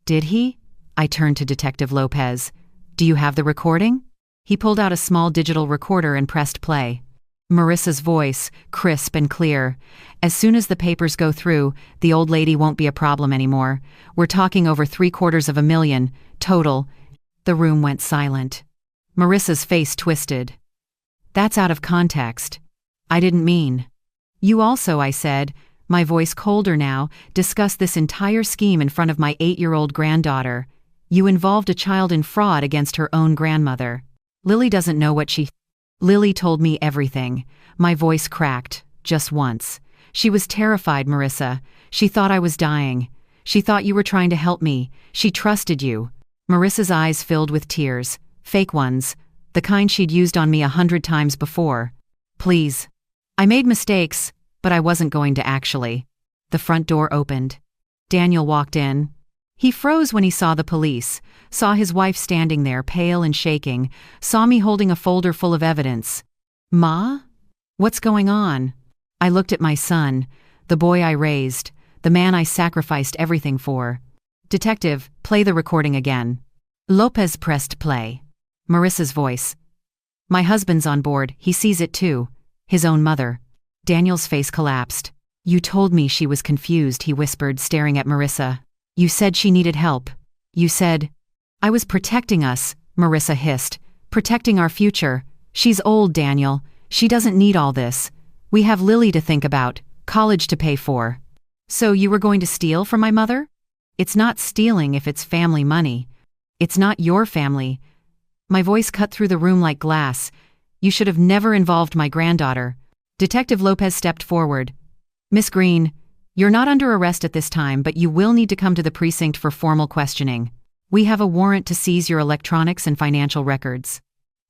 Did he? I turned to Detective Lopez. Do you have the recording? He pulled out a small digital recorder and pressed play. Marissa's voice, crisp and clear. As soon as the papers go through, the old lady won't be a problem anymore. We're talking over $750,000, total. The room went silent. Marissa's face twisted. That's out of context. I didn't mean. You also, I said, my voice colder now, discussed this entire scheme in front of my 8-year-old granddaughter. You involved a child in fraud against her own grandmother. Lily doesn't know what she... Lily told me everything. My voice cracked, just once. She was terrified, Marissa. She thought I was dying. She thought you were trying to help me. She trusted you. Marissa's eyes filled with tears. Fake ones. The kind she'd used on me 100 times before. Please. I made mistakes, but I wasn't going to actually. The front door opened. Daniel walked in. He froze when he saw the police, saw his wife standing there pale and shaking, saw me holding a folder full of evidence. Ma? What's going on? I looked at my son, the boy I raised, the man I sacrificed everything for. Detective, play the recording again. Lopez pressed play. Marissa's voice. My husband's on board, he sees it too. His own mother. Daniel's face collapsed. You told me she was confused, he whispered, staring at Marissa. You said she needed help. You said... I was protecting us, Marissa hissed. Protecting our future. She's old, Daniel. She doesn't need all this. We have Lily to think about, college to pay for. So you were going to steal from my mother? It's not stealing if it's family money. It's not your family. My voice cut through the room like glass. You should have never involved my granddaughter. Detective Lopez stepped forward. Miss Green, you're not under arrest at this time, but you will need to come to the precinct for formal questioning. We have a warrant to seize your electronics and financial records.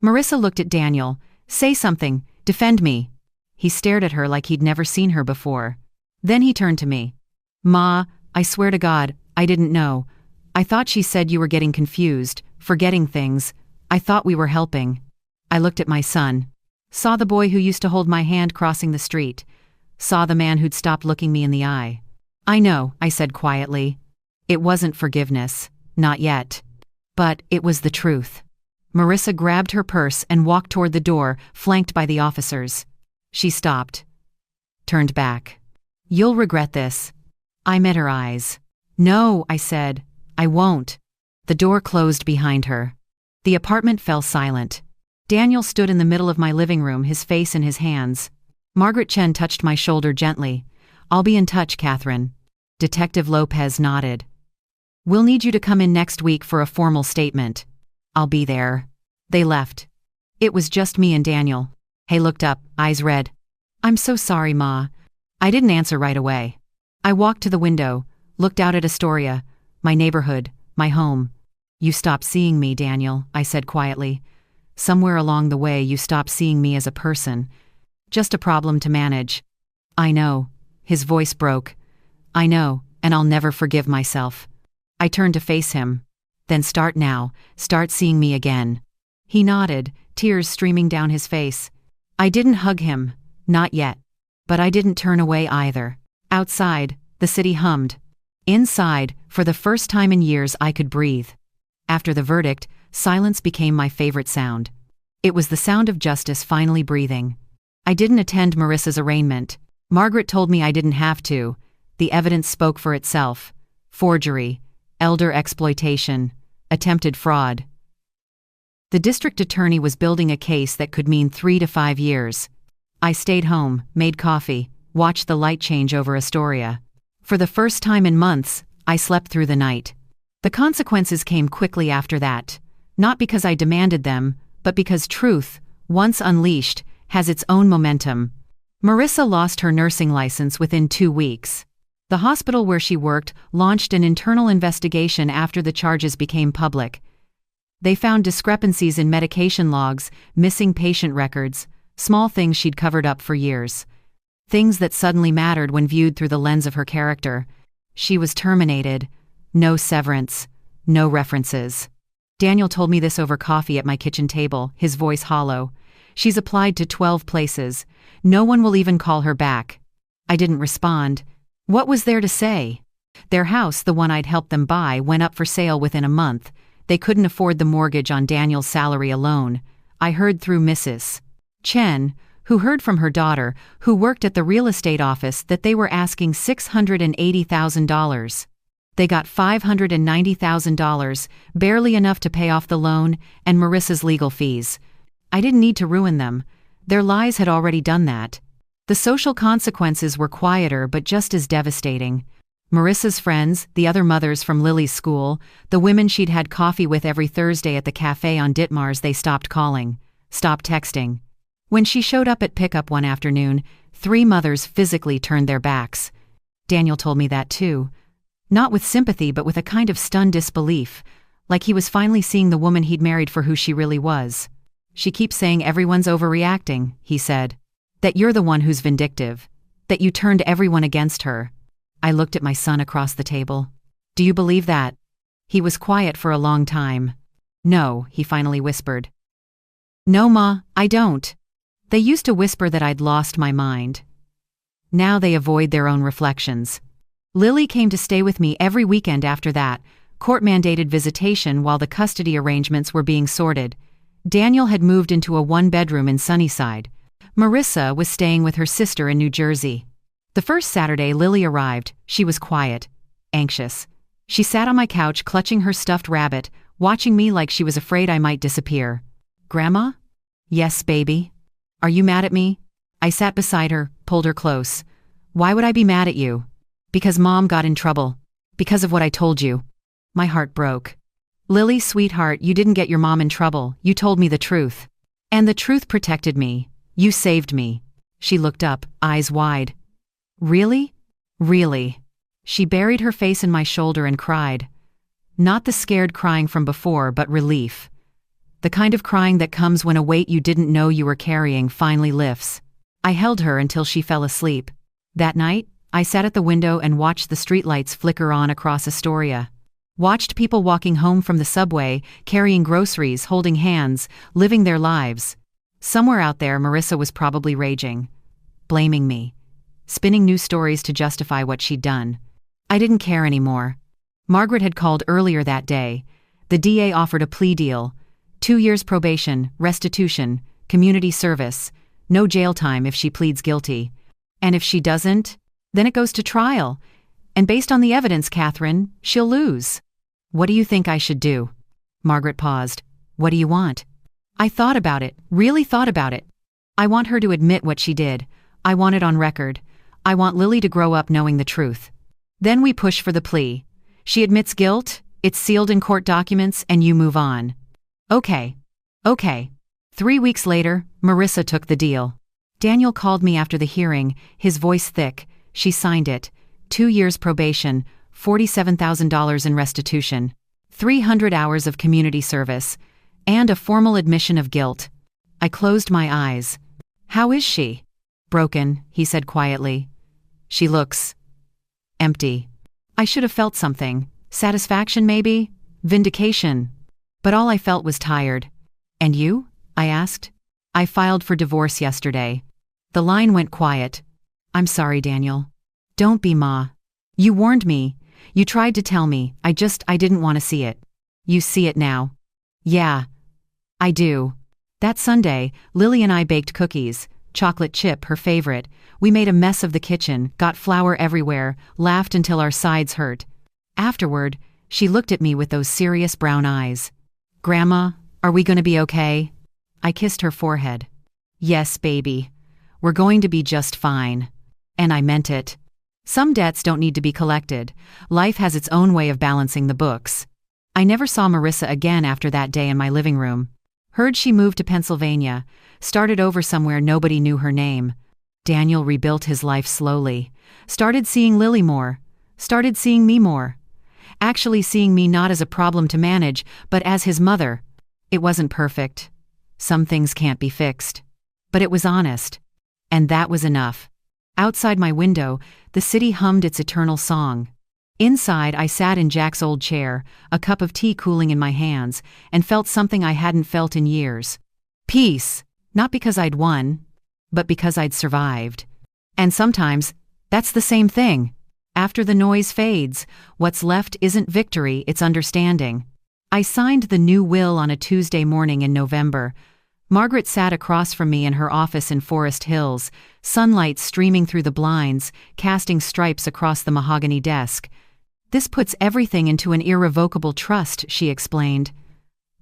Marissa looked at Daniel. Say something. Defend me. He stared at her like he'd never seen her before. Then he turned to me. Ma, I swear to God, I didn't know. I thought she said you were getting confused, forgetting things. I thought we were helping. I looked at my son. Saw the boy who used to hold my hand crossing the street. Saw the man who'd stopped looking me in the eye. I know, I said quietly. It wasn't forgiveness. Not yet. But it was the truth. Marissa grabbed her purse and walked toward the door, flanked by the officers. She stopped. Turned back. You'll regret this. I met her eyes. No, I said. I won't. The door closed behind her. The apartment fell silent. Daniel stood in the middle of my living room, his face in his hands. Margaret Chen touched my shoulder gently. I'll be in touch, Catherine. Detective Lopez nodded. We'll need you to come in next week for a formal statement. I'll be there. They left. It was just me and Daniel. He looked up, eyes red. I'm so sorry, Ma. I didn't answer right away. I walked to the window, looked out at Astoria, my neighborhood, my home. You stopped seeing me, Daniel, I said quietly. Somewhere along the way you stopped seeing me as a person. Just a problem to manage. I know. His voice broke. I know, and I'll never forgive myself. I turned to face him. Then start now, start seeing me again. He nodded, tears streaming down his face. I didn't hug him, not yet. But I didn't turn away either. Outside, the city hummed. Inside, for the first time in years, I could breathe. After the verdict, silence became my favorite sound. It was the sound of justice finally breathing. I didn't attend Marissa's arraignment. Margaret told me I didn't have to. The evidence spoke for itself. Forgery, elder exploitation, attempted fraud. The district attorney was building a case that could mean 3 to 5 years. I stayed home, made coffee, watched the light change over Astoria. For the first time in months, I slept through the night. The consequences came quickly after that. Not because I demanded them, but because truth, once unleashed, has its own momentum. Marissa lost her nursing license within 2 weeks. The hospital where she worked launched an internal investigation after the charges became public. They found discrepancies in medication logs, missing patient records, small things she'd covered up for years. Things that suddenly mattered when viewed through the lens of her character. She was terminated. No severance. No references. Daniel told me this over coffee at my kitchen table, his voice hollow. She's applied to 12 places. No one will even call her back. I didn't respond. What was there to say? Their house, the one I'd helped them buy, went up for sale within a month. They couldn't afford the mortgage on Daniel's salary alone. I heard through Mrs. Chen, who heard from her daughter, who worked at the real estate office, that they were asking $680,000. They got $590,000, barely enough to pay off the loan and Marissa's legal fees. I didn't need to ruin them. Their lies had already done that. The social consequences were quieter but just as devastating. Marissa's friends, the other mothers from Lily's school, the women she'd had coffee with every Thursday at the cafe on Ditmars, they stopped calling, stopped texting. When she showed up at pickup one afternoon, 3 mothers physically turned their backs. Daniel told me that too. Not with sympathy, but with a kind of stunned disbelief, like he was finally seeing the woman he'd married for who she really was. She keeps saying everyone's overreacting, he said. That you're the one who's vindictive. That you turned everyone against her. I looked at my son across the table. Do you believe that? He was quiet for a long time. No, he finally whispered. No, Ma, I don't. They used to whisper that I'd lost my mind. Now they avoid their own reflections. Lily came to stay with me every weekend after that, court-mandated visitation while the custody arrangements were being sorted. Daniel had moved into a 1-bedroom in Sunnyside. Marissa was staying with her sister in New Jersey. The first Saturday Lily arrived, she was quiet, anxious. She sat on my couch clutching her stuffed rabbit, watching me like she was afraid I might disappear. Grandma? Yes, baby. Are you mad at me? I sat beside her, pulled her close. Why would I be mad at you? Because Mom got in trouble. Because of what I told you. My heart broke. Lily, sweetheart, you didn't get your mom in trouble. You told me the truth. And the truth protected me. You saved me. She looked up, eyes wide. Really? Really? She buried her face in my shoulder and cried. Not the scared crying from before, but relief. The kind of crying that comes when a weight you didn't know you were carrying finally lifts. I held her until she fell asleep. That night, I sat at the window and watched the streetlights flicker on across Astoria. Watched people walking home from the subway, carrying groceries, holding hands, living their lives. Somewhere out there, Marissa was probably raging. Blaming me. Spinning new stories to justify what she'd done. I didn't care anymore. Margaret had called earlier that day. The DA offered a plea deal. 2 years probation, restitution, community service, no jail time if she pleads guilty. And if she doesn't, then it goes to trial. And based on the evidence, Catherine, she'll lose. What do you think I should do? Margaret paused. What do you want? I thought about it, really thought about it. I want her to admit what she did. I want it on record. I want Lily to grow up knowing the truth. Then we push for the plea. She admits guilt, it's sealed in court documents, and you move on. Okay. 3 weeks later, Marissa took the deal. Daniel called me after the hearing, his voice thick. She signed it. 2 years probation, $47,000 in restitution, 300 hours of community service, and a formal admission of guilt. I closed my eyes. How is she? Broken, he said quietly. She looks Empty. I should have felt something. Satisfaction, maybe? Vindication. But all I felt was tired. And you? I asked. I filed for divorce yesterday. The line went quiet. I'm sorry, Daniel. Don't be, Ma. You warned me. You tried to tell me. I didn't want to see it. You see it now. Yeah. I do. That Sunday, Lily and I baked cookies. Chocolate chip, her favorite. We made a mess of the kitchen, got flour everywhere, laughed until our sides hurt. Afterward, she looked at me with those serious brown eyes. Grandma, are we going to be okay? I kissed her forehead. Yes, baby. We're going to be just fine. And I meant it. Some debts don't need to be collected. Life has its own way of balancing the books. I never saw Marissa again after that day in my living room. Heard she moved to Pennsylvania, started over somewhere nobody knew her name. Daniel rebuilt his life slowly. Started seeing Lily more. Started seeing me more. Actually seeing me not as a problem to manage, but as his mother. It wasn't perfect. Some things can't be fixed. But it was honest. And that was enough. Outside my window, the city hummed its eternal song. Inside, I sat in Jack's old chair, a cup of tea cooling in my hands, and felt something I hadn't felt in years. Peace. Not because I'd won, but because I'd survived. And sometimes, that's the same thing. After the noise fades, what's left isn't victory, it's understanding. I signed the new will on a Tuesday morning in November. Margaret sat across from me in her office in Forest Hills, sunlight streaming through the blinds, casting stripes across the mahogany desk. This puts everything into an irrevocable trust, she explained.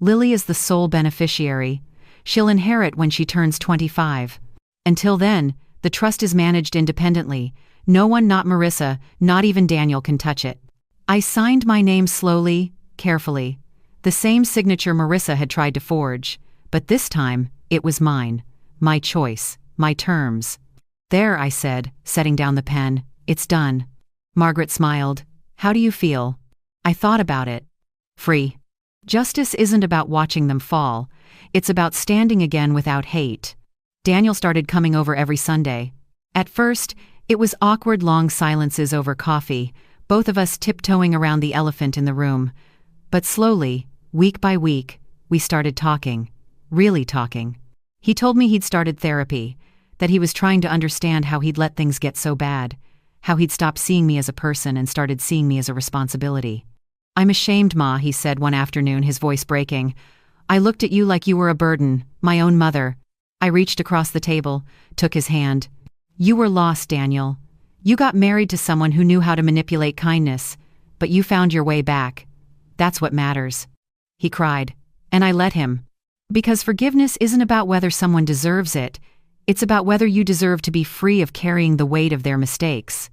Lily is the sole beneficiary. She'll inherit when she turns 25. Until then, the trust is managed independently. No one, not Marissa, not even Daniel, can touch it. I signed my name slowly, carefully. The same signature Marissa had tried to forge. But this time, it was mine. My choice. My terms. There, I said, setting down the pen. It's done. Margaret smiled. How do you feel? I thought about it. Free. Justice isn't about watching them fall. It's about standing again without hate. Daniel started coming over every Sunday. At first, it was awkward long silences over coffee, both of us tiptoeing around the elephant in the room. But slowly, week by week, we started talking. Really talking. He told me he'd started therapy, that he was trying to understand how he'd let things get so bad, how he'd stopped seeing me as a person and started seeing me as a responsibility. I'm ashamed, Ma, he said one afternoon, his voice breaking. I looked at you like you were a burden, my own mother. I reached across the table, took his hand. You were lost, Daniel. You got married to someone who knew how to manipulate kindness, but you found your way back. That's what matters. He cried. And I let him. Because forgiveness isn't about whether someone deserves it. It's about whether you deserve to be free of carrying the weight of their mistakes.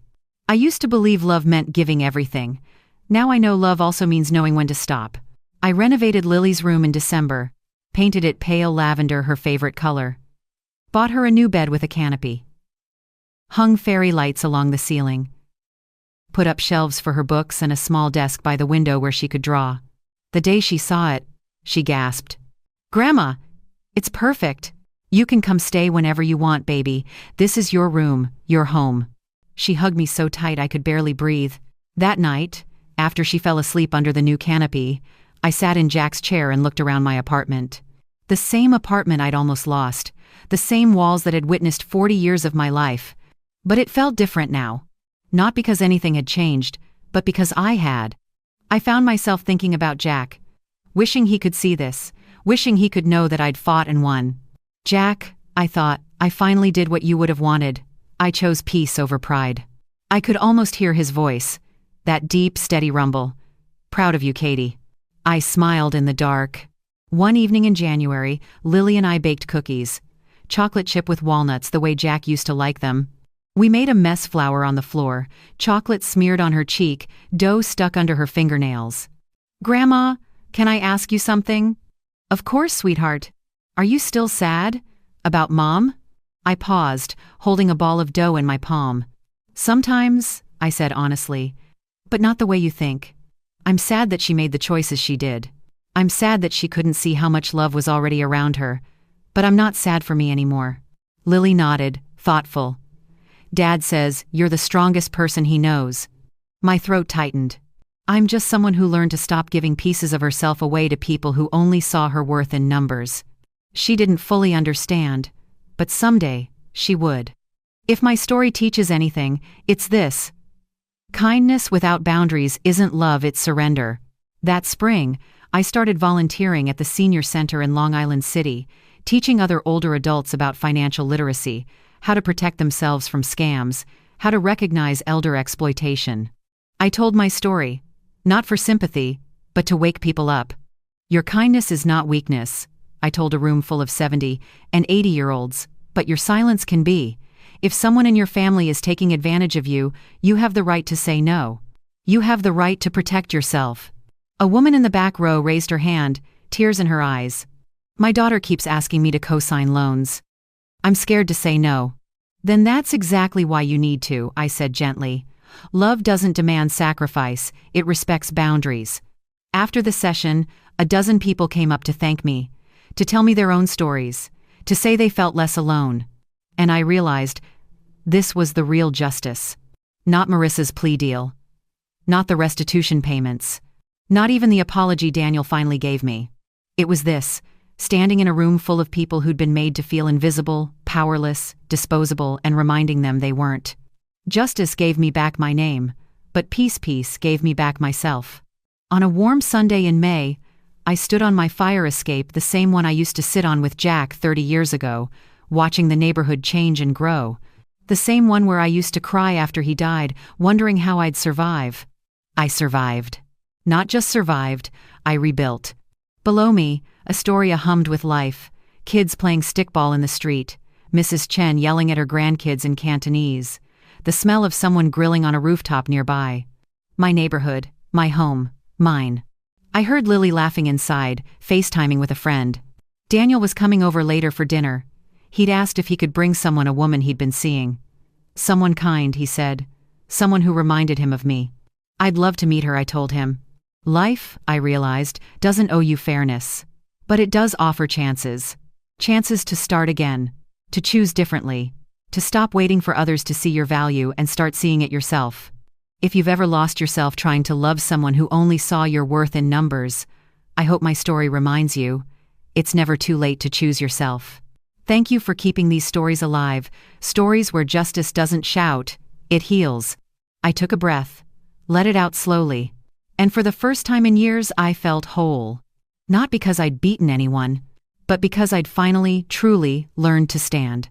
I used to believe love meant giving everything. Now I know love also means knowing when to stop. I renovated Lily's room in December, painted it pale lavender, her favorite color. Bought her a new bed with a canopy. Hung fairy lights along the ceiling. Put up shelves for her books and a small desk by the window where she could draw. The day she saw it, she gasped. Grandma, it's perfect. You can come stay whenever you want, baby. This is your room, your home. She hugged me so tight I could barely breathe. That night, after she fell asleep under the new canopy, I sat in Jack's chair and looked around my apartment. The same apartment I'd almost lost. The same walls that had witnessed 40 years of my life. But it felt different now. Not because anything had changed, but because I had. I found myself thinking about Jack. Wishing he could see this. Wishing he could know that I'd fought and won. Jack, I thought, I finally did what you would have wanted. I chose peace over pride. I could almost hear his voice. That deep, steady rumble. Proud of you, Katie. I smiled in the dark. One evening in January, Lily and I baked cookies. Chocolate chip with walnuts the way Jack used to like them. We made a mess flour on the floor, chocolate smeared on her cheek, dough stuck under her fingernails. Grandma, can I ask you something? Of course, sweetheart. Are you still sad? About Mom? I paused, holding a ball of dough in my palm. Sometimes, I said honestly, but not the way you think. I'm sad that she made the choices she did. I'm sad that she couldn't see how much love was already around her. But I'm not sad for me anymore. Lily nodded, thoughtful. Dad says, you're the strongest person he knows. My throat tightened. I'm just someone who learned to stop giving pieces of herself away to people who only saw her worth in numbers. She didn't fully understand, but someday, she would. If my story teaches anything, it's this. Kindness without boundaries isn't love, it's surrender. That spring, I started volunteering at the senior center in Long Island City, teaching other older adults about financial literacy, how to protect themselves from scams, how to recognize elder exploitation. I told my story, not for sympathy, but to wake people up. Your kindness is not weakness, I told a room full of 70 and 80-year-olds, but your silence can be. If someone in your family is taking advantage of you, you have the right to say no. You have the right to protect yourself. A woman in the back row raised her hand, tears in her eyes. My daughter keeps asking me to co-sign loans. I'm scared to say no. Then that's exactly why you need to, I said gently. Love doesn't demand sacrifice, it respects boundaries. After the session, a dozen people came up to thank me, to tell me their own stories, to say they felt less alone. And I realized, this was the real justice. Not Marissa's plea deal. Not the restitution payments. Not even the apology Daniel finally gave me. It was this, standing in a room full of people who'd been made to feel invisible, powerless, disposable, and reminding them they weren't. Justice gave me back my name, but peace gave me back myself. On a warm Sunday in May, I stood on my fire escape, the same one I used to sit on with Jack 30 years ago, watching the neighborhood change and grow. The same one where I used to cry after he died, wondering how I'd survive. I survived. Not just survived, I rebuilt. Below me, Astoria hummed with life, kids playing stickball in the street, Mrs. Chen yelling at her grandkids in Cantonese, the smell of someone grilling on a rooftop nearby. My neighborhood, my home, mine. I heard Lily laughing inside, FaceTiming with a friend. Daniel was coming over later for dinner. He'd asked if he could bring someone, a woman he'd been seeing. Someone kind, he said. Someone who reminded him of me. I'd love to meet her, I told him. Life, I realized, doesn't owe you fairness. But it does offer chances. Chances to start again. To choose differently. To stop waiting for others to see your value and start seeing it yourself. If you've ever lost yourself trying to love someone who only saw your worth in numbers, I hope my story reminds you, it's never too late to choose yourself. Thank you for keeping these stories alive, stories where justice doesn't shout, it heals. I took a breath, let it out slowly, and for the first time in years I felt whole. Not because I'd beaten anyone, but because I'd finally, truly learned to stand.